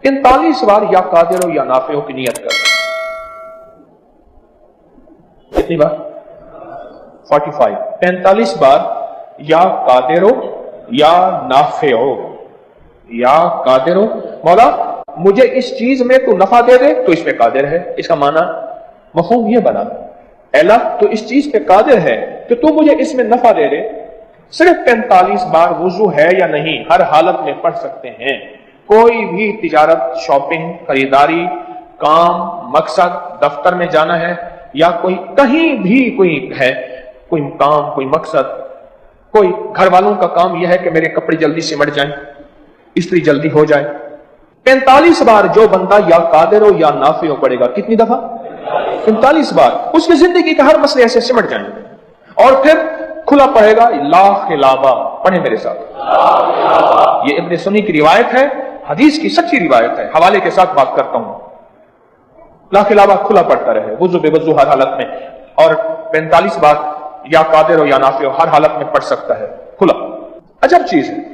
45 बार या कादिर या नाफे की नियत कर। कितनी बार? 45। 45 बार या कादिर या नाफे या कादिर, मौला मुझे इस चीज में तू नफा दे दे तो इसमें कादिर है। इसका माना मफहूम ये बना, अल्लाह तो इस चीज पे कादिर है कि तू मुझे इसमें नफा दे दे। सिर्फ 45 बार वुजू है या नहीं, हर हालत में पढ़ सकते हैं। कोई भी तिजारत, शॉपिंग, खरीदारी, काम, मकसद, दफ्तर में जाना है या कोई कहीं भी कोई है, कोई काम, कोई मकसद, कोई घर वालों का काम यह है कि मेरे कपड़े जल्दी सिमट जाएं, इस्त्री जल्दी हो जाए। 45 बार जो बंदा या कादिर हो या नाफे हो पड़ेगा, कितनी दफा? 45 बार। उसकी जिंदगी का हर मसले ऐसे सिमट जाएंगे। और फिर खुला पड़ेगा ला खिलावा। पढ़े मेरे साथ, ये इब्ने सुन्नी की रिवायत है, हदीस की सच्ची रिवायत है, हवाले के साथ बात करता हूं। ला खिलावा खुला पड़ता रहे, वुजू बेवजू हर हालत में, और 45 बार या कादिर हो या नाफे हो हर हालत में पढ़ सकता है, खुला। अजब चीज है,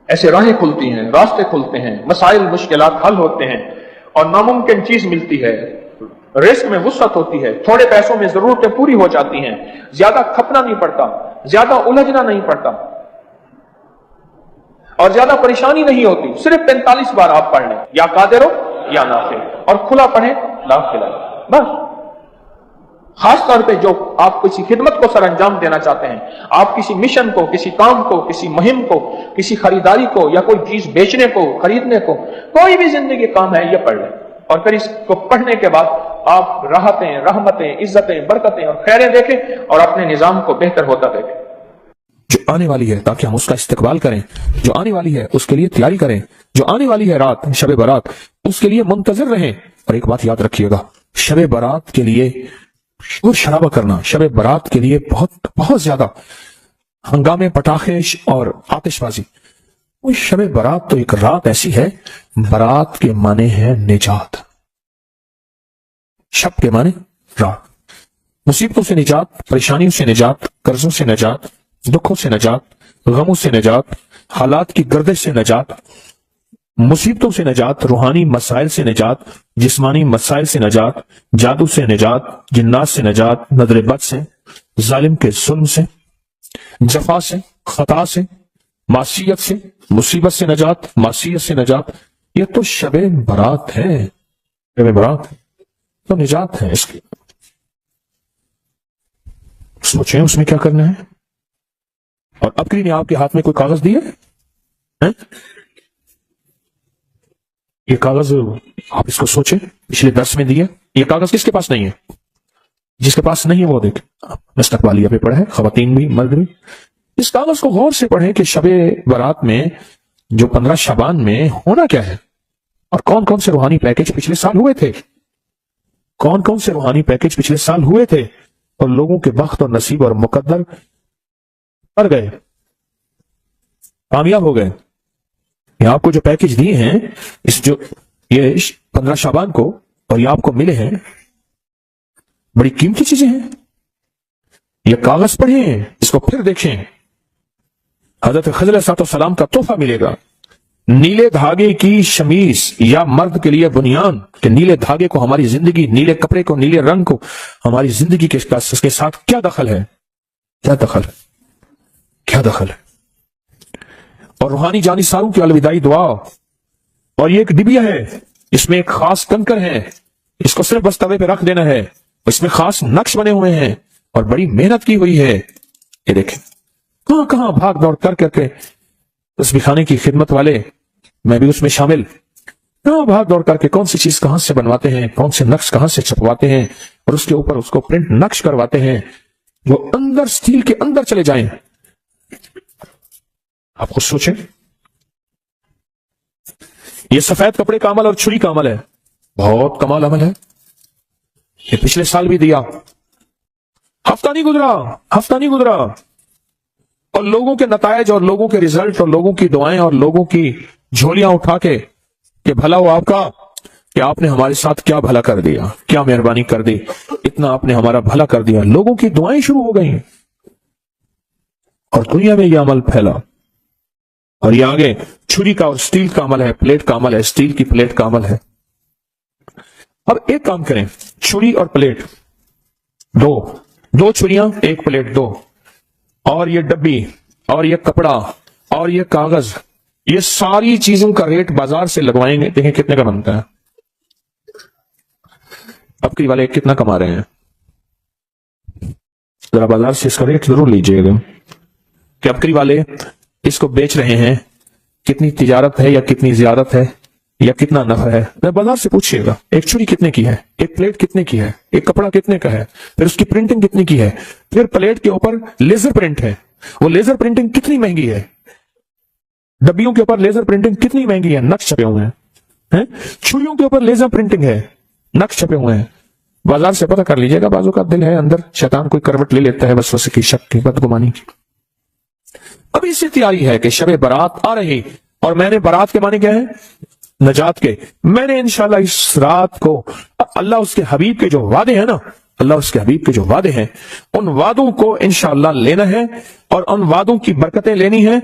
ऐसे राहें खुलती हैं, रास्ते खुलते हैं, मसाइल मुश्किलात हल होते हैं और नामुमकिन चीज मिलती है। रिस्क में वुसअत होती है, थोड़े पैसों में जरूरतें पूरी हो जाती हैं, ज्यादा खपना नहीं पड़ता, ज्यादा उलझना नहीं पड़ता और ज्यादा परेशानी नहीं होती। सिर्फ 45 बार आप पढ़ लें, या कादिर हो या नाफे, और खुला पढ़े ला खिलावा, बस। खास तौर पे जो आप किसी खिदमत को सर अंजाम देना चाहते हैं, आप किसी मिशन को, किसी काम को, किसी मुहिम को, किसी खरीदारी को या कोई चीज बेचने को, खरीदने को, कोई भी जिंदगी काम है, ये पढ़ लें। और फिर इसको पढ़ने के बाद आप राहतें, रहमतें, इज्जतें, बरकतें और खैरें देखें और अपने निजाम को बेहतर होता देखें। जो आने वाली है ताकि हम उसका इस्तेकबाल करें, जो आने वाली है उसके लिए तैयारी करें, जो आने वाली है रात शब बारात, उसके लिए मुंतजिर रहें। और एक बात याद रखिएगा, शब बारात के लिए शोर शराबा करना, शब बारात के लिए बहुत बहुत ज्यादा हंगामे, पटाखे और आतिशबाजी, वो शब बारात तो एक रात ऐसी है, बारात के माने है निजात, शब के माने रात। मुसीबतों से निजात, परेशानियों से निजात, कर्जों से निजात, दुखों से निजात, गमों से निजात, हालात की गर्दिश से निजात, मुसीबतों से निजात, रूहानी मसाइल से निजात, जिस्मानी मसाइल से निजात, जादू से निजात, जिन्नात से निजात, नजर बद से, जालिम के जुल्म से, जफा से, खता से, मासियत से, मुसीबत से निजात, मासियत से निजात। ये तो शबे बारात है, शबे बारात तो निजात है इसकी। सोचें उसमें क्या करना है। और अब ने आपके हाथ में कोई कागज दिए हैं? ये कागज आप इसको सोचें, पिछले दर्स में दिए। ये कागज किसके पास नहीं है? जिसके पास नहीं है वो देख, मुस्तकबालिया पे पढ़ा है, खवातीन भी मर्द भी। इस कागज को गौर से पढ़ें कि शबे बारात में जो 15 शबान में होना क्या है और कौन कौन से रूहानी पैकेज पिछले साल हुए थे, कौन कौन से रूहानी पैकेज पिछले साल हुए थे और लोगों के बख्त और नसीब और मुकद्दर पर गए, कामयाब हो गए। ये आपको जो पैकेज दिए हैं, इस जो ये 15 शबान को, और ये आपको मिले हैं, बड़ी कीमती चीजें हैं। ये कागज पढ़ें, इसको फिर देखें। हजरत खज़र अलैहिस्सलाम का तोहफा मिलेगा, नीले धागे की शमीज या मर्द के लिए बुनियान, कि नीले धागे को, हमारी जिंदगी, नीले कपड़े को, नीले रंग को हमारी जिंदगी के साथ क्या दखल है, क्या दखल है, क्या दखल है। और रूहानी जानिसारों की अलविदाई दुआ। और ये एक डिबिया है, इसमें एक खास कंकर है, इसको सिर्फ बस तवे पे रख देना है। इसमें खास नक्श बने हुए हैं और बड़ी मेहनत की हुई है। ये देखें, कहां कहां भाग दौड़ कर करके तस्बीह खाने की खिदमत वाले, मैं भी उसमें शामिल, कहां भाग दौड़ करके कौन सी चीज कहां से बनवाते हैं, कौन से नक्श कहां से छपवाते हैं और उसके ऊपर उसको प्रिंट नक्श करवाते हैं, वो अंदर स्टील के अंदर चले जाएं। आप खुद सोचें, ये सफेद कपड़े का अमल और छुरी का अमल है, बहुत कमाल अमल है। ये पिछले साल भी दिया, हफ्ता नहीं गुजरा और लोगों के नतायज और लोगों के रिजल्ट और लोगों की दुआएं और लोगों की झोलियां उठा के कि भला हो आपका, कि आपने हमारे साथ क्या भला कर दिया, क्या मेहरबानी कर दी, इतना आपने हमारा भला कर दिया। लोगों की दुआएं शुरू हो गई और दुनिया में यह अमल फैला और ये आगे چھری کا اور اسٹیل کا عمل ہے، پلیٹ کا عمل ہے، اسٹیل کی پلیٹ کا عمل ہے۔ اب ایک کام کریں، چھری اور پلیٹ دو چھریاں، ایک پلیٹ، دو، اور یہ ڈبی اور یہ کپڑا اور یہ کاغذ، یہ ساری چیزوں کا ریٹ بازار سے لگوائیں گے، دیکھیں کتنے کا بنتا ہے۔ اب کی والے کتنا کما رہے ہیں، ذرا بازار سے اس کا ریٹ ضرور لیجئے گا کہ اب کی والے اس کو بیچ رہے ہیں، کتنی تجارت ہے یا کتنی زیادت ہے یا کتنا نفع ہے، بازار سے پوچھئے گا۔ ایک چھری کتنے کی ہے، ایک پلیٹ کتنے کی ہے، ایک کپڑا کتنے کا ہے، پھر اس کی پرنٹنگ کتنے کی ہے، پھر پلیٹ کے اوپر لیزر پرنٹ ہے، وہ لیزر پرنٹنگ کتنی مہنگی ہے، ڈبیوں کے اوپر لیزر پرنٹنگ کتنی مہنگی ہے، نقش چھپے ہوئے ہیں، چھریوں کے اوپر لیزر پرنٹنگ ہے، نقش چھپے ہوئے ہیں۔ بازار سے پتہ کر لیجئے گا، بازو کا دل ہے اندر شیطان کوئی کروٹ لے لیتا ہے وسوسے کی، شک کی، بدگمانی کی۔ اب اس سے تیاری ہے کہ شب برات آ رہی، اور میں نے برات کے معنی کیا ہے، نجات کے، میں نے انشاءاللہ اس رات کو اللہ اس کے حبیب کے جو وعدے ہیں نا، اللہ اس کے حبیب کے جو وعدے ہیں، ان وعدوں کو انشاءاللہ لینا ہے، اور ان وعدوں کی برکتیں لینی ہیں،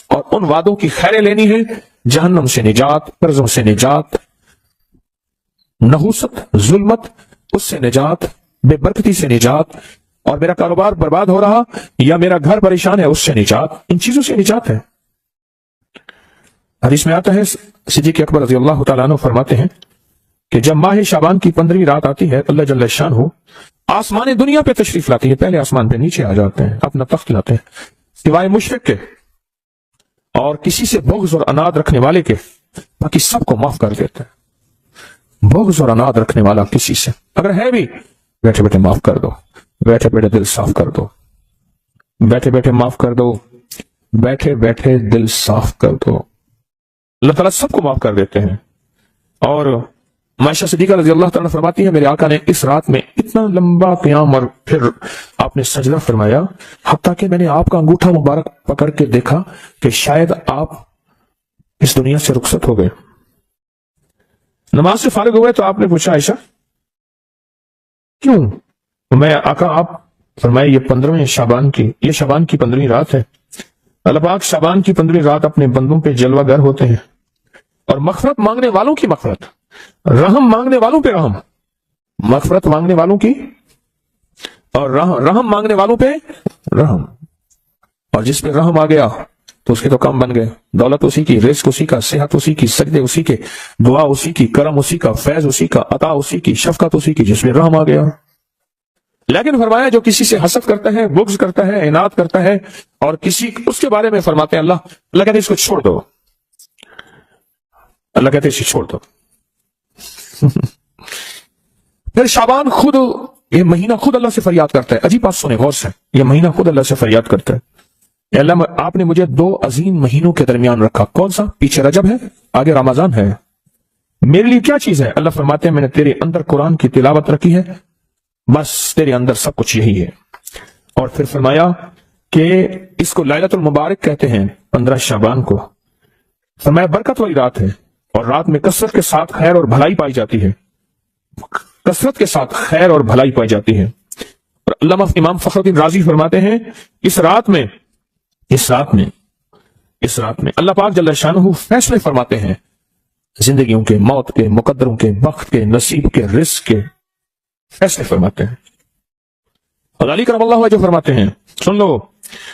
اور ان وعدوں کی خیریں لینی ہیں، جہنم سے نجات، قرضوں سے نجات، نحوست، ظلمت، اس سے نجات، بے برکتی سے نجات، اور میرا کاروبار برباد ہو رہا یا میرا گھر پریشان ہے اس سے نجات، ان چیزوں سے نجات ہے۔ حدیث میں آتا ہے، صدیق اکبر رضی اللہ تعالیٰ عنہ فرماتے ہیں کہ جب ماہ شعبان کی 15ویں رات آتی ہے، اللہ جل شانہ آسمان دنیا پہ تشریف لاتی ہے، پہلے آسمان پہ نیچے آ جاتے ہیں، اپنا تخت لاتے ہیں، سوائے مشرک کے اور کسی سے بغض اور اناد رکھنے والے کے، باقی سب کو معاف کر دیتے ہیں۔ بغض اور اناد رکھنے والا کسی سے اگر ہے بھی، بیٹھے بیٹھے معاف کر دو، بیٹھے بیٹھے دل صاف کر دو، بیٹھے بیٹھے معاف کر دو، بیٹھے بیٹھے دل صاف کر دو، اللہ تعالیٰ سب کو معاف کر دیتے ہیں۔ اور عائشہ صدیقہ رضی اللہ تعالیٰ فرماتی ہے، میرے آقا نے اس رات میں اتنا لمبا قیام اور پھر آپ نے سجدہ فرمایا، حتیٰ کہ میں نے آپ کا انگوٹھا مبارک پکڑ کے دیکھا کہ شاید آپ اس دنیا سے رخصت ہو گئے۔ نماز سے فارغ ہوئے تو آپ نے پوچھا، عائشہ کیوں؟ میں آقا، آپ فرمائے یہ 15ویں شعبان کی، یہ شعبان کی 15ویں رات ہے، اللہ پاک شعبان کی 15ویں رات اپنے بندوں پہ جلوہ گر ہوتے ہیں، اور مغفرت مانگنے والوں کی مغفرت، رحم مانگنے والوں پہ رحم، مغفرت مانگنے والوں کی اور رحم مانگنے والوں پہ رحم، اور جس پہ رحم آ گیا تو اس کے تو کام بن گئے، دولت اسی کی، رزق اسی کا، صحت اسی کی، سجدے اسی کے، دعا اسی کی، کرم اسی کا، فیض اسی کا، عطا اسی کی، شفقت اسی کی، جس پہ رحم آ گیا۔ لیکن فرمایا جو کسی سے حسد کرتا ہے، بغض کرتا ہے، عناد کرتا ہے، اور کسی اس کے بارے میں فرماتے ہیں اللہ کہتے ہیں اس کو چھوڑ دو، اللہ کہتے ہیں اسے چھوڑ دو۔ پھر شعبان خود، یہ مہینہ خود اللہ سے فریاد کرتا ہے، عجیب بات سنیں غور سے، یہ مہینہ خود اللہ سے فریاد کرتا ہے، اے اللہ آپ نے مجھے 2 عظیم مہینوں کے درمیان رکھا، کون سا؟ پیچھے رجب ہے، آگے رمضان ہے، میرے لیے کیا چیز ہے؟ اللہ فرماتے ہیں میں نے تیرے اندر قرآن کی تلاوت رکھی ہے، بس تیرے اندر سب کچھ یہی ہے۔ اور پھر فرمایا کہ اس کو لیلۃ المبارک کہتے ہیں، 15 شعبان کو، فرمایا برکت والی رات ہے، اور رات میں کثرت کے ساتھ خیر اور بھلائی پائی جاتی ہے، کثرت کے ساتھ خیر اور بھلائی پائی جاتی ہے۔ اور علامہ امام فخر الدین رازی فرماتے ہیں اس رات میں اللہ پاک جل شانہ فیصلے فرماتے ہیں، زندگیوں کے، موت کے، مقدروں کے، بخت کے، نصیب کے، رزق کے فیصلے فرماتے ہیں۔ اور علی کرم اللہ وجہ فرماتے ہیں، سن لو،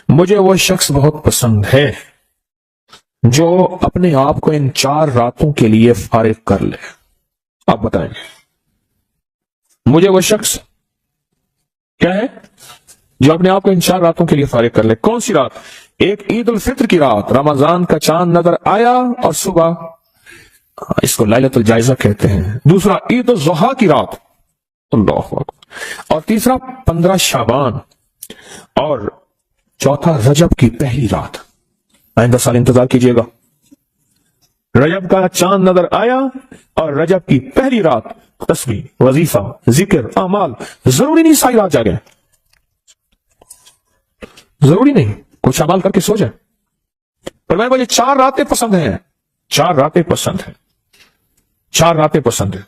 مجھے وہ شخص بہت پسند ہے جو اپنے آپ کو ان 4 راتوں کے لیے فارغ کر لے۔ آپ بتائیں مجھے وہ شخص کیا ہے جو اپنے آپ کو ان 4 راتوں کے لیے فارغ کر لے؟ کون سی رات؟ ایک عید الفطر کی رات، رمضان کا چاند نظر آیا اور صبح، اس کو لیلۃ الجائزہ کہتے ہیں۔ دوسرا عید الضحیٰ کی رات، اللہ اکبر، اور تیسرا 15 شعبان، اور چوتھا رجب کی پہلی رات۔ آئندہ سال انتظار کیجئے گا، رجب کا چاند نظر آیا اور رجب کی پہلی رات، تسبیح، وظیفہ، ذکر، اعمال، ضروری نہیں ساری رات جاگیں، ضروری نہیں کچھ اعمال کر کے سو جائیں، پر مجھے 4 راتیں پسند ہیں، 4 راتیں پسند ہیں، 4 راتیں پسند ہیں۔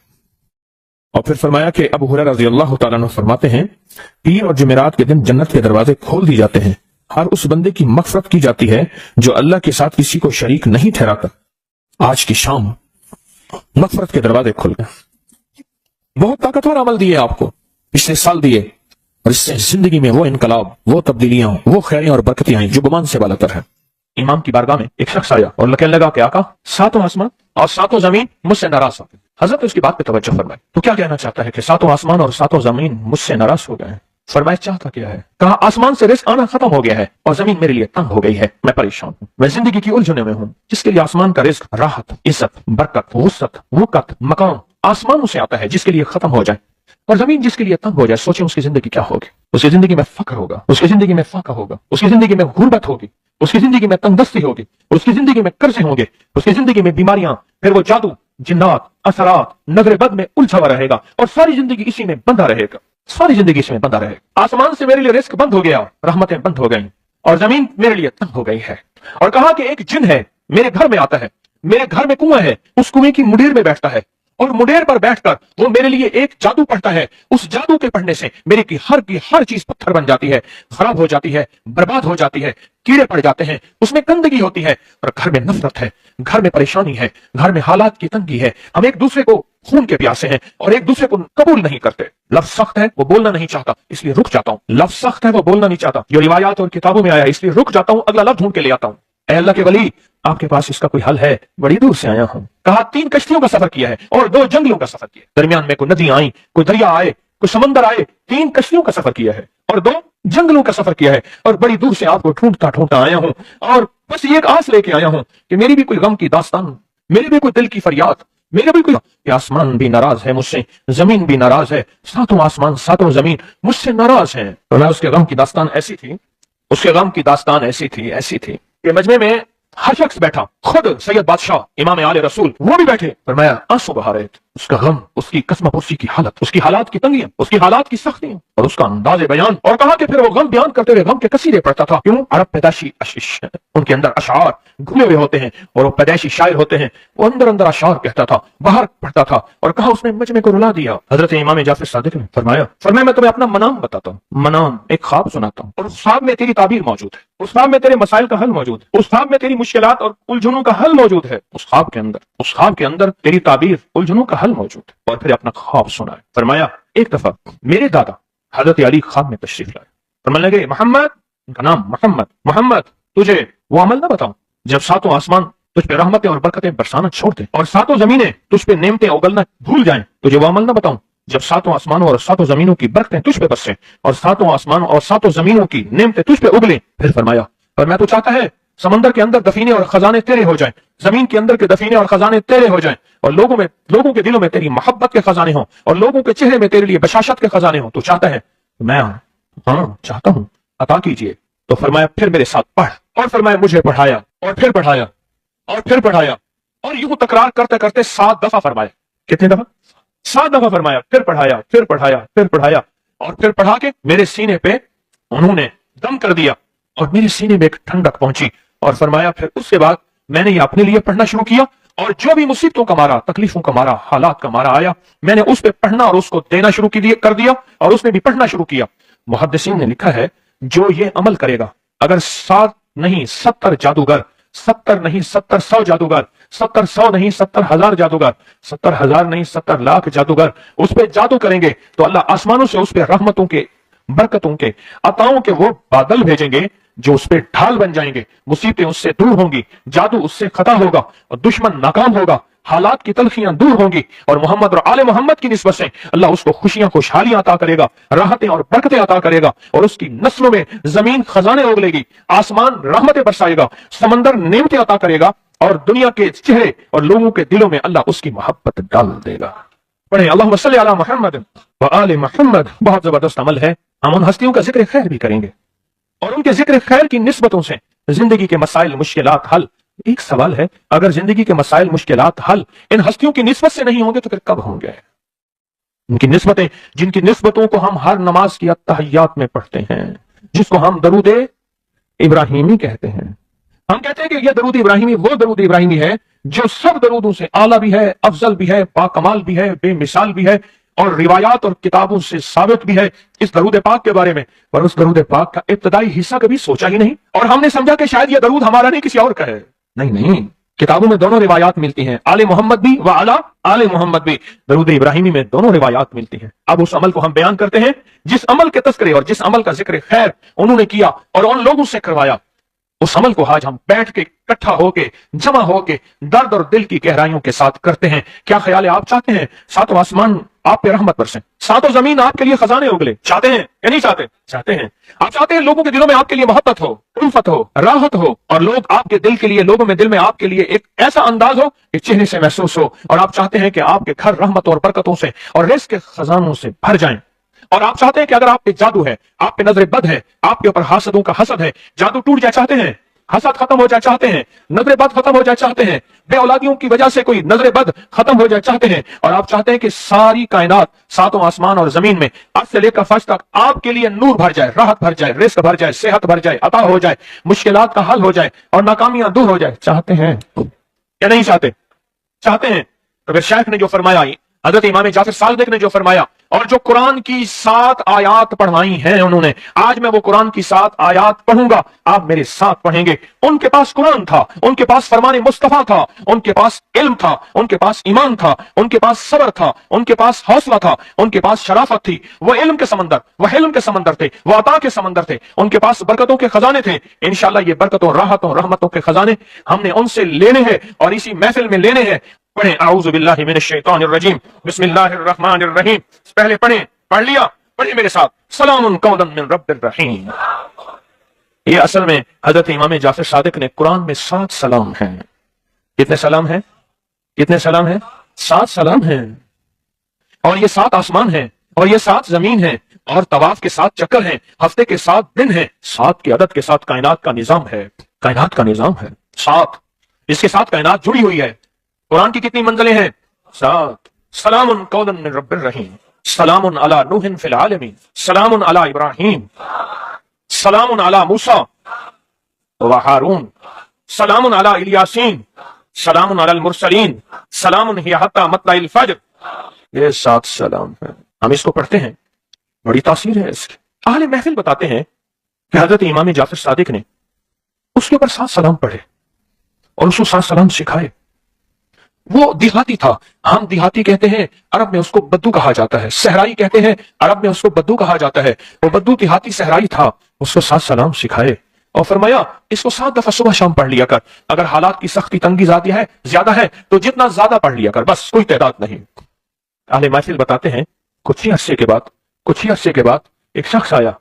اور پھر فرمایا کہ ابو ہریرہ رضی اللہ تعالیٰ عنہ فرماتے ہیں، پیر اور جمعرات کے دن جنت کے دروازے کھول دی جاتے ہیں، ہر اس بندے کی مغفرت کی جاتی ہے جو اللہ کے ساتھ کسی کو شریک نہیں ٹھہراتا۔ आज की शाम मगफरत के दरवाजे खुल गए। बहुत ताकतवर अमल दिए आपको, पिछले साल दिए, और इससे जिंदगी में वो इनकलाब, वो तब्दीलियां, वो खैरियां और बरकतें आई जो गुमान से बालातर है। इमाम की बारगाह में एक शख्स आया और कहने लगा कि आका, सातों आसमान और सातों जमीन मुझसे नाराज हो गए। हजरत ने उसकी बात पे तवज्जो फरमाई, तो क्या कहना चाहता है कि सातों आसमान और सातों जमीन मुझसे नाराज हो गए हैं? फरमाया चाहता क्या है? कहा आसमान से रिस्क आना खत्म हो गया है और जमीन मेरे लिए तंग हो गई है, मैं परेशान हूँ, मैं जिंदगी की उलझनों में हूँ। जिसके लिए आसमान का रिस्क, राहत, इज्जत, बरकत, वुसअत, वक़्त, मकाम आसमानों से आता है, जिसके लिए खत्म हो जाए, और जमीन जिसके लिए तंग हो जाए, सोचे उसकी जिंदगी क्या होगी। उसकी जिंदगी में फक्र होगा, उसकी जिंदगी में फाका होगा, उसकी जिंदगी में गुर्बत होगी, उसकी जिंदगी में तंगदस्ती होगी, उसकी जिंदगी में कर्जे होंगे, उसकी जिंदगी में बीमारियां, फिर वो जादू, जिन्नात, असरात, नजर बद में उलझा हुआ रहेगा और सारी जिंदगी इसी में बंधा रहेगा, सारी जिंदगी इसमें बंधा रहेगा। आसमान से मेरे लिए रिस्क बंद हो गया, रहमतें बंद हो गई और जमीन मेरे लिए तंग हो गई है। और कहा कि एक जिन है मेरे घर में आता है, मेरे घर में कुआं है, उस कुएं की मुडेर में बैठता है और मुडेर पर बैठकर वो मेरे लिए एक जादू पढ़ता है। उस जादू के पढ़ने से मेरे की हर चीज पत्थर बन जाती है, खराब हो जाती है, बर्बाद हो जाती है, कीड़े पड़ जाते हैं, उसमें गंदगी होती है और घर में नफरत है, घर में परेशानी है, घर में हालात की तंगी है, हम एक दूसरे को खून के प्यासे हैं और एक दूसरे को कबूल नहीं करते। लफ्ज सख्त है, वो बोलना नहीं चाहता, इसलिए रुक जाता हूँ। लफ्ज सख्त है, वो बोलना नहीं चाहता, जो रिवायात और किताबों में आया, इसलिए रुक जाता हूँ, अगला लफ्ज ढूंढ के ले आता हूँ। ऐ अल्लाह के वली, आपके पास इसका कोई हल है? बड़ी दूर से आया हूं। कहा 3 कश्तियों का सफर किया है और 2 जंगलों का सफर किया, दरमियान में कोई नदियां आई, कोई दरिया आए, कोई समंदर आए, 3 कश्तियों का सफर किया है और 2 जंगलों का सफर किया है और बड़ी दूर से आपको ढूंढता ढूंढता आया हूं और बस ये एक आस लेके आया हूं कि मेरी भी कोई गम की दास्तान, मेरी भी कोई दिल की फरियाद, मेरे भी कोई। आसमान भी नाराज है मुझसे, जमीन भी नाराज है, सातों आसमान सातों जमीन मुझसे नाराज हैं। तो मैं उसके गम की दास्तान ऐसी थी, उसके गम की दास्तान ऐसी थी कि मजमे में हर शख्स बैठा, खुद सैयद बादशाह इमाम आले रसूल वो भी बैठे, फरमाया आंसू बहा रहे थे। उसका गम, उसकी कसमपोशी की हालत, उसकी हालात की तंगियां, उसकी हालात की सख्तियां और उसका अंदाज़े बयान। और कहा कि फिर वो गम बयान करते हुए गम के कसीदे पढ़ता था। क्यों? अरब पैदाशी अशिश, उनके अंदर अशार घुले हुए होते हैं और वो पैदाइशी शायर होते हैं। वो अंदर अंदर अशार कहता था, बाहर पढ़ता था और कहा उसने मजमे को रुला दिया। हजरत इमाम जाफर सादिक ने फरमाया मैं तुम्हें अपना मनाम बताता हूँ, मनाम एक ख्वाब सुनाता हूँ और उस ख्वाब में तेरी ताबीर मौजूद है, उस ख्वाब में तेरे मसाइल का हल मौजूद है, उस ख्वाब में तेरी मुश्किलात और उलझनों का हल मौजूद है, उस ख्वाब के अंदर तेरी ताबीर, उलझनों का हल मौजूद है। और फिर अपना ख्वाब सुनाए। फरमाया एक दफा मेरे दादा हजरत अली ख्वाब में तशरीफ लाए, फरमाने लगे मोहम्मद, उनका नाम मोहम्मद, तुझे वो अमल ना बताऊं जब सातों आसमान तुझ पे रहमतें और बरकतें बरसाना छोड़ दे और सातों जमीनें तुझ पे नेमतें उगलना भूल जाएं? तुझे वो अमल ना बताऊं जब सातों आसमानों और सातों जमीनों की बरकतें तुझ पे बरसें और सातों आसमानों और सातों जमीनों की नेमतें तुझ पे उगलें? फिर फरमाया और मैं तो चाहता है समंदर के अंदर दफीने और खजाने तेरे हो जाएं, जमीन के अंदर के दफीने और खजाने तेरे हो जाएं और लोगों के दिलों में तेरी मोहब्बत के खजाने हों और लोगों के चेहरे में तेरे लिए बशाशत के खजाने हों। तो चाहता है? मैं हाँ चाहता हूं, अता कीजिए। तो फरमाया फिर मेरे साथ पढ़, और फरमाया मुझे पढ़ाया और फिर पढ़ाया और फिर पढ़ाया और यूं तकरार करते करते 7 दफा फरमाया। कितने दफा? 7 दफा फरमाया, फिर पढ़ाया, फिर पढ़ाया, फिर पढ़ाया और फिर पढ़ा के मेरे सीने पे उन्होंने दम कर दिया और मेरे सीने में एक ठंडक पहुंची। और फरमाया फिर उसके बाद मैंने ये अपने लिए पढ़ना शुरू किया और जो भी मुसीबतों का मारा, तकलीफों का मारा, हालात का मारा आया, मैंने उस पर पढ़ना और उसको देना शुरू कर दिया और उसने भी पढ़ना शुरू किया। मुहद्दिसीन ने लिखा है जो ये अमल करेगा, अगर 7 नहीं 70 जादूगर, 70 नहीं 70 जादूगर, 70 नहीं 70,000 जादूगर, 70,000 नहीं 70 लाख जादूगर उस पर जादू करेंगे तो अल्लाह आसमानों से उस पर रहमतों के, बरकतों के, अताओं के वो बादल भेजेंगे जो उस पर ढाल बन जाएंगे। मुसीबतें उससे दूर होंगी, जादू उससे खत्म होगा और दुश्मन नाकाम होगा, हालात की तलखियां दूर होंगी और मोहम्मद और आले मोहम्मद की निस्बत से अल्लाह उसको खुशियां, खुशहालियां अता करेगा, राहतें और बरकतें अता करेगा और उसकी नस्लों में जमीन खजाने उगलेगी, आसमान रहमतें बरसाएगा, समंदर नेमतें अता करेगा और दुनिया के चेहरे और लोगों के दिलों में अल्लाह उसकी मोहब्बत डाल देगा। पढ़े अल्लाहुम्मा सल्ली अला मुहम्मद व आले मुहम्मद। बहुत जबरदस्त अमल है। हम उन हस्तियों का जिक्र खैर भी करेंगे और उनके जिक्र खैर की निस्बतों से जिंदगी के मसाइल, मुश्किलात हल। एक सवाल है, अगर जिंदगी के मसाइल, मुश्किलात हल इन हस्तियों की निस्बत से नहीं होंगे तो फिर कब होंगे? उनकी निस्बतें, जिनकी निस्बतों को हम हर नमाज की अत्तहियात में पढ़ते हैं, जिसको हम दरूद इब्राहिमी कहते हैं। हम कहते हैं कि यह दरूद इब्राहिमी वो दरूद इब्राहिमी है जो सब दरूदों से आला भी है, अफजल भी है, बाकमाल भी है, बेमिसाल भी है और रिवायात और किताबों से साबित भी है इस दरूद पाक के बारे में। पर उस दरूद पाक का इब्तदाई हिस्सा कभी सोचा ही नहीं और हमने समझा कि शायद यह दरूद हमारा नहीं, किसी और का है। नहीं, किताबों में दोनों रिवायात मिलती हैं, आले मोहम्मद भी व आला आले मोहम्मद भी, दरूद इब्राहिमी में दोनों रिवायात मिलती हैं। अब उस अमल को हम बयान करते हैं जिस अमल के तस्करे और जिस अमल का जिक्र खैर उन्होंने किया और उन लोगों से करवाया, उस अमल को आज हम बैठ के इकट्ठा होके जमा होके दर्द और दिल की गहराइयों के साथ करते हैं। क्या ख्याल है? आप चाहते हैं सातों आसमान आप पे रहमत बरसे, सातों जमीन आपके लिए खजाने उगले? चाहते हैं या नहीं चाहते? चाहते हैं। आप चाहते हैं लोगों के दिलों में आपके लिए मोहब्बत हो, उल्फत हो, राहत हो, और लोग आपके दिल के लिए, लोगों में दिल में आपके लिए एक ऐसा अंदाज हो कि चेहरे से महसूस हो, और आप चाहते हैं कि आपके घर रहमतों और बरकतों से और रिज़्क़ के खजानों से भर जाएं। और आप चाहते हैं कि अगर आप पे जादू है, आप पे नजर बद है, आपके ऊपर हासदों का हसद है, जादू टूट जाए चाहते हैं, हसद खत्म हो जाए चाहते हैं, नजर बद खत्म हो जाए चाहते हैं, बे औलादियों की वजह से कोई नजर बद खत्म हो जाए चाहते हैं, और आप चाहते हैं कि सारी कायनात, सातों आसमान और जमीन में अर्श से लेकर फर्श तक आपके लिए नूर भर जाए, राहत भर जाए, रिज़्क़ भर जाए, सेहत भर जाए, अता हो जाए, मुश्किलात का हल हो जाए और नाकामियां दूर हो जाए, चाहते हैं या नहीं चाहते? चाहते हैं। तो फिर शेख ने जो फरमाया, हजरत इमाम जाफर सादिक ने जो फरमाया, और जो कुरान की 7 आयात पढ़वाई हैं उन्होंने, आज मैं वो कुरान की 7 आयात पढ़ूंगा, आप मेरे साथ पढ़ेंगे। उनके पास कुरान था, उनके पास फरमान मुस्तफा था, उनके पास इल्म था, उनके पास ईमान था, उनके पास सब्र था, उनके पास हौसला था, उनके पास शराफत थी। वो इल्म के समंदर, वो हिल्म के समंदर थे, वो अता के समंदर थे, उनके पास बरकतों के खजाने थे। इंशाअल्लाह ये बरकतों, राहतों, रहमतों के खजाने हमने उनसे लेने हैं और इसी महफिल में लेने हैं। पढ़ें आऊज़ु बिल्लाहि मिनश शैतानिर रजीम, बिस्मिल्लाहिर रहमानिर रहीम। पहले पढ़ें, पढ़ लिया, पढ़िए मेरे साथ, सलामुन कौलन मिन रब्बिर रहीम। ये असल में हजरत इमाम जाफर सादिक ने कुरान में 7 सलाम हैं। कितने सलाम हैं? कितने सलाम हैं? 7 सलाम हैं। और ये 7 आसमान हैं, और ये 7 जमीन हैं, और तवाफ के 7 चक्कर हैं, हफ्ते के 7 दिन हैं, 7 के अदद के साथ कायनात का निजाम है, कायनात का निजाम है 7, इसके साथ कायनात जुड़ी हुई है। कुरान की कितनी मंजिलें हैं? 7। सलामुन कौलन मिन रब्बिर रहीम, सलामुन अला नूहिन फिल आलमीन, सलामुन अला इब्राहीम, सलामुन अला मूसा व हारून, सलामुन अला इलियासीन, सलामुन अलल मुरसलीन, सलामुन हिया हत्ता मतलाइल फज्र। ये 7 सलाम है। हम इसको पढ़ते हैं, बड़ी तासीर है इसकी। अहले महफिल बताते हैं कि हजरत इमाम जाफर सादिक ने उसके ऊपर 7 सलाम पढ़े और उसको 7 सलाम सिखाए। वो देहाती था, हम देहाती कहते हैं, अरब में उसको बद्दू कहा जाता है, सहराई कहते हैं, अरब में उसको बद्दू कहा जाता है। वो बद्दू देहाती सहराई था, उसको 7 सलाम सिखाए और फरमाया इसको 7 दफा सुबह शाम पढ़ लिया कर। अगर हालात की सख्ती तंगी ज्यादा है तो जितना ज्यादा पढ़ लिया कर, बस कोई तादाद नहीं। अहले महफिल बताते हैं कुछ ही अरसे के बाद एक शख्स आया,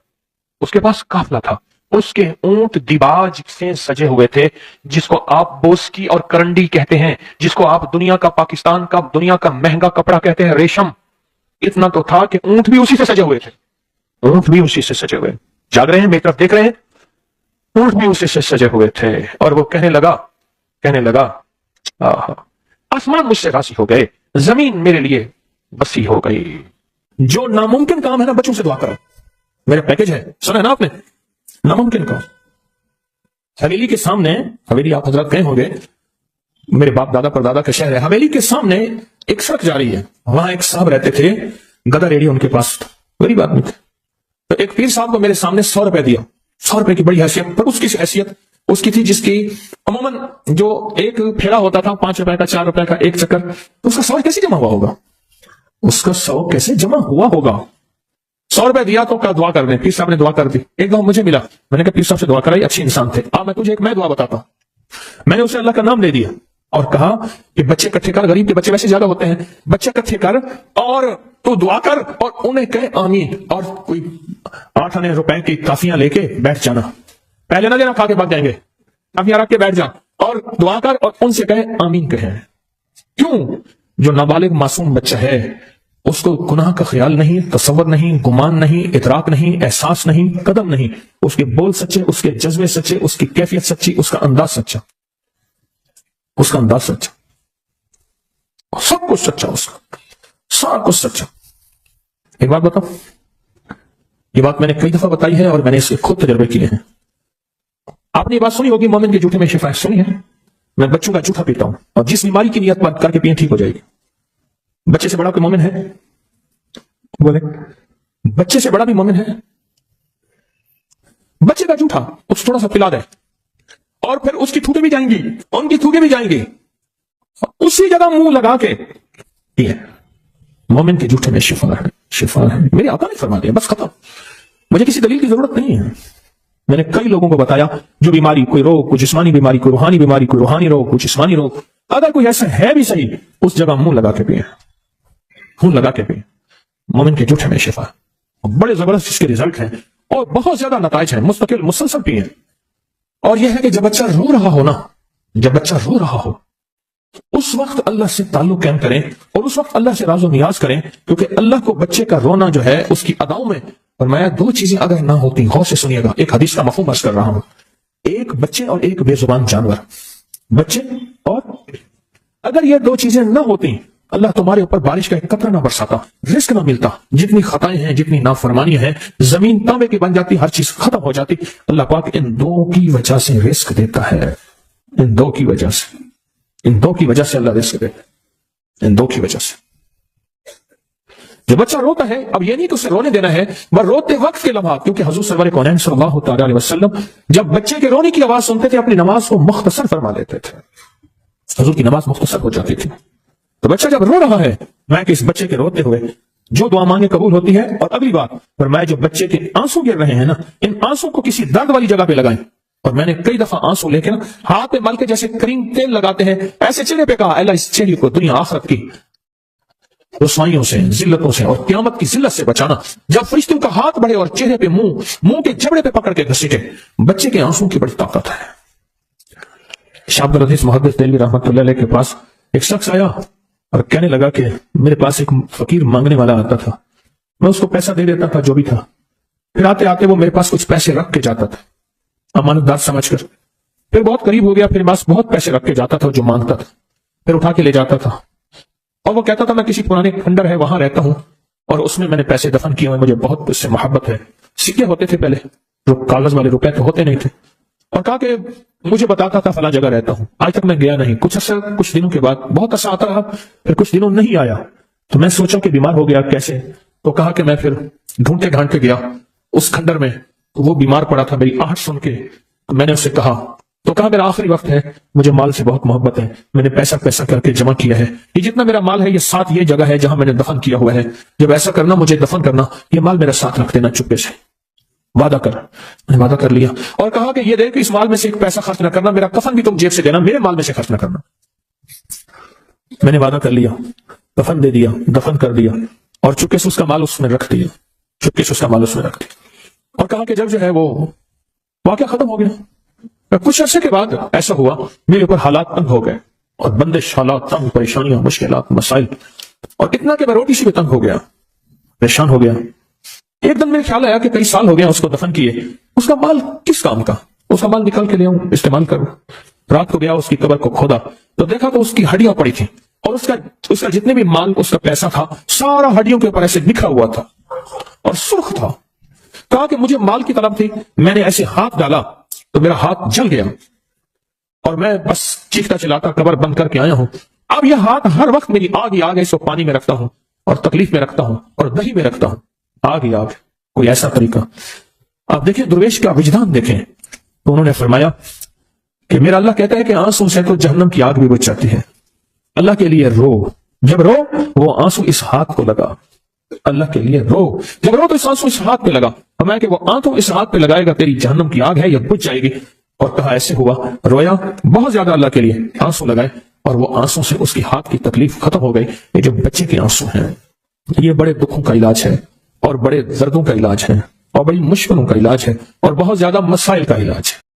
उसके पास काफला था, उसके ऊंट दिबाज से सजे हुए थे, जिसको आप बोस्की और करंडी कहते हैं, जिसको आप दुनिया का, पाकिस्तान का दुनिया का महंगा कपड़ा कहते हैं, रेशम। इतना तो था कि ऊंट भी उसी से सजे हुए थे, ऊंट भी उसी से सजे हुए। जाग रहे हैं, मेरी तरफ देख रहे हैं? ऊंट भी उसी से सजे हुए थे। और वो कहने लगा आसमान मुझसे राजी हो गए, जमीन मेरे लिए बसी हो गई। जो नामुमकिन काम है ना, बच्चों से दुआ करो, मेरा पैकेज है, सुना है ना आपने? नामुमकिन काम। हवेली के सामने, हवेली आप हजरत गए होंगे, मेरे बाप दादा परदादा का शहर है, हवेली के सामने एक सड़क जा रही है, वहां एक साहब रहते थे, गधा रेडी उनके पास, गरीब आदमी थे। तो एक पीर साहब को मेरे सामने 100 रुपए दिया, 100 रुपए की बड़ी हैसियत, पर उसकी हैसियत उसकी थी जिसकी अमूमन जो एक फेरा होता था 5 रुपए का, 4 रुपए का एक चक्कर, तो उसका 100 कैसे जमा हुआ होगा? उसका 100 कैसे जमा हुआ होगा? 100 रुपए दिया तो क्या दुआ कर दें? पीर साहब ने दुआ कर दी। एक दफा मुझे मिला, मैंने कहा पीर साहब से दुआ कराई, अच्छे इंसान थे। अब मैं तुझे एक मैं दुआ बताता हूं। मैंने उसे अल्लाह का नाम ले दिया और कहा कि बच्चे इकट्ठे कर, गरीब के बच्चे वैसे ज्यादा होते हैं, बच्चे इकट्ठे कर और तू दुआ कर और उन्हें कहे आमीन, और कोई 8 आने रुपए की काफियां लेके बैठ जाना, पहले ना देना, खा के भाग जाएंगे, काफियां रख के बैठ जा और दुआ कर और उनसे कहे आमीन कहे। क्यों? जो नाबालिग मासूम बच्चा है उसको गुनाह का ख्याल नहीं, तसव्वुर नहीं, गुमान नहीं, इतराक नहीं, एहसास नहीं, कदम नहीं, उसके बोल सच्चे, उसके जज्बे सच्चे, उसकी कैफियत सच्ची, उसका अंदाज सच्चा, उसका अंदाज सच्चा, सब कुछ सच्चा, उसका सब कुछ सच्चा। एक बात बताओ, ये बात मैंने कई दफा बताई है और मैंने इसके खुद तजर्बे किए हैं। आपने ये बात सुनी होगी, मोमिन के जूठे में शिफा, सुनी है? मैं बच्चों का जूठा पीता हूं और जिस बीमारी की नियत बात करके पिए ठीक हो जाएगी। बच्चे से बड़ा कोई मोमिन है? बोले, बच्चे से बड़ा भी मोमिन है? बच्चे का जूठा उस थोड़ा सा पिला दे اور پھر اس کی تھوکیں بھی جائیں گی، ان کی تھوکیں بھی جائیں گی، اسی جگہ منہ لگا کے یہ مومن کے جھوٹے میں شفا ہے، شفا ہے۔ میرے آقا نے فرما دیا، بس ختم، مجھے کسی دلیل کی ضرورت نہیں ہے۔ میں نے کئی لوگوں کو بتایا جو بیماری، کوئی روگ، کوئی جسمانی بیماری، کوئی روحانی بیماری، کوئی روحانی روگ، کوئی جسمانی روگ، اگر کوئی ایسا ہے بھی صحیح، اس جگہ منہ لگا کے پیے، منہ لگا کے پیے، مومن کے جھوٹے میں شفا، بڑے زبردست اس کے رزلٹ ہیں اور بہت زیادہ نتائج ہیں، مستقل مسلسل پیے۔ اور یہ ہے کہ جب بچہ رو رہا ہو نا، جب بچہ رو رہا ہو اس وقت اللہ سے تعلق قائم کریں اور اس وقت اللہ سے راز و نیاز کریں، کیونکہ اللہ کو بچے کا رونا جو ہے اس کی اداؤں میں فرمایا دو چیزیں اگر نہ ہوتی، غور سے سنیے گا، ایک حدیث کا مفہوم عرض کر رہا ہوں، ایک بچے اور ایک بے زبان جانور، بچے اور اگر یہ دو چیزیں نہ ہوتی اللہ تمہارے اوپر بارش کا ایک قطرہ نہ برساتا، رزق نہ ملتا، جتنی خطائیں ہیں، جتنی نافرمانیاں ہیں، زمین تانبے کی بن جاتی، ہر چیز ختم ہو جاتی۔ اللہ پاک ان دو کی وجہ سے رزق دیتا ہے، ان دو کی وجہ سے، ان دو کی وجہ سے اللہ رزق دیتا ہے، ان دو کی وجہ سے۔ جو بچہ روتا ہے، اب یہ نہیں کہ اسے رونے دینا ہے، بس روتے وقت کے لمحات، کیونکہ حضور سرور کونین صلی اللہ تعالی علیہ وسلم جب بچے کے رونے کی آواز سنتے تھے اپنی نماز کو مختصر فرما لیتے تھے، حضور کی نماز مختصر ہو جاتی تھی۔ تو بچہ جب رو رہا ہے، میں کہ اس بچے کے روتے ہوئے جو دعا مانگے قبول ہوتی ہے۔ اور اگلی بات فرمایا جو بچے کے آنسو گر رہے ہیں نا، ان آنسو کو کسی درد والی جگہ پہ لگائیں۔ اور میں نے کئی دفعہ آنسو لے کے نا ہاتھ پہ مل کے جیسے کریم تیل لگاتے ہیں ایسے چہرے پہ کہا، اللہ اس چہرے کو دنیا آخرت کی رسوائیوں سے، ذلتوں سے اور قیامت کی ذلت سے بچانا۔ جب فرشتوں کا ہاتھ بڑھے اور چہرے پہ منہ کے جبڑے پہ پکڑ کے گھسیٹے، بچے کے آنسو کی بڑی طاقت ہے۔ شاہ عبد العزیز محدث دہلوی رحمۃ اللہ علیہ کے پاس ایک شخص آیا اور کہنے لگا کہ میرے پاس ایک فقیر مانگنے والا آتا تھا، میں اس کو پیسہ دے دیتا تھا جو بھی تھا، پھر آتے آتے وہ میرے پاس کچھ پیسے رکھ کے جاتا تھا امانت دار سمجھ کر، پھر بہت قریب ہو گیا، پھر بس بہت پیسے رکھ کے جاتا تھا جو مانگتا تھا، پھر اٹھا کے لے جاتا تھا اور وہ کہتا تھا میں کسی پرانے کھنڈر ہے وہاں رہتا ہوں اور اس میں نے پیسے دفن کیے ہوئے، مجھے بہت اس سے محبت ہے۔ سکے ہوتے تھے پہلے، جو کاغذ والے روپے تو ہوتے نہیں تھے، اور کہا کہ مجھے بتاتا تھا فلاں جگہ رہتا ہوں، آج تک میں گیا نہیں۔ کچھ دنوں کے بعد بہت عرصہ آتا رہا، پھر کچھ دنوں نہیں آیا، تو میں سوچا کہ بیمار ہو گیا کیسے، تو کہا کہ میں پھر ڈھونڈتے گھانٹتے گیا اس کھنڈر میں، تو وہ بیمار پڑا تھا، میری آہٹ سن کے میں نے اس سے کہا، تو کہا میرا آخری وقت ہے، مجھے مال سے بہت محبت ہے، میں نے پیسہ کر کے جمع کیا ہے، یہ جتنا میرا مال ہے یہ ساتھ یہ جگہ ہے جہاں میں نے دفن کیا ہوا ہے، جب ایسا کرنا مجھے دفن کرنا، یہ مال میرا ساتھ رکھ دینا چپے سے، وعدہ کر۔ میں نے وعدہ کر لیا اور کہا کہ یہ دیکھ اس مال میں سے ایک پیسہ خرچ نہ کرنا، میرا کفن بھی تم جیب سے دینا، میرے مال میں سے خرچ نہ کرنا۔ میں نے وعدہ کر لیا، کفن دے دیا، دفن کر دیا، اور چپکے سے اس کا مال اس میں رکھ دیا، چپکے سے اس کا مال اس میں رکھ دیا، اور کہا کہ جب جو ہے وہ واقعہ ختم ہو گیا، کچھ عرصے کے بعد ایسا ہوا میرے اوپر حالات تنگ ہو گئے اور بندش، حالات تنگ، پریشانیاں، مشکلات، مسائل، اور اتنا کہ میں روٹی سے بھی تنگ ہو گیا، پریشان ہو گیا۔ ایک دن میرے خیال آیا کہ کئی سال ہو گیا اس کو دفن کیے، اس کا مال کس کام کا، اس کا مال نکال کے لے آؤں، استعمال کروں۔ رات کو گیا اس کی قبر کو کھودا تو دیکھا تو اس کی ہڈیاں پڑی تھی، اور اس کا جتنے بھی مال، اس کا پیسہ تھا، سارا ہڈیوں کے اوپر ایسے بکھرا ہوا تھا اور سرخ تھا۔ کہا کہ مجھے مال کی طلب تھی، میں نے ایسے ہاتھ ڈالا تو میرا ہاتھ جل گیا اور میں بس چیختا چلاتا قبر بند کر کے آیا ہوں۔ اب یہ ہاتھ ہر وقت میری آگ ہی آگ ہے، اس کو پانی میں رکھتا ہوں اور تکلیف میں رکھتا ہوں اور دہی میں رکھتا ہوں، آگ ہی آگ، کوئی ایسا طریقہ۔ آپ دیکھیں درویش کا وجدان دیکھیں، تو انہوں نے فرمایا کہ میرا اللہ کہتا ہے کہ آنسو سے تو جہنم کی آگ بھی بجھ جاتی ہے، اللہ کے لیے رو، جب رو وہ آنسو اس ہاتھ کو لگا، اللہ کے لیے رو، جب رو تو اس آنسو اس ہاتھ پہ لگا، فرمایا کہ وہ آنسو اس ہاتھ پہ لگائے گا، تیری جہنم کی آگ ہے یہ بجھ جائے گی۔ اور کہا ایسے ہوا، رویا بہت زیادہ اللہ کے لیے، آنسو لگائے، اور وہ آنسو سے اس کی ہاتھ کی تکلیف ختم ہو گئی۔ یہ جو بچے کے آنسو ہیں یہ بڑے دکھوں کا علاج ہے اور بڑے دردوں کا علاج ہے اور بڑی مشکلوں کا علاج ہے اور بہت زیادہ مسائل کا علاج ہے۔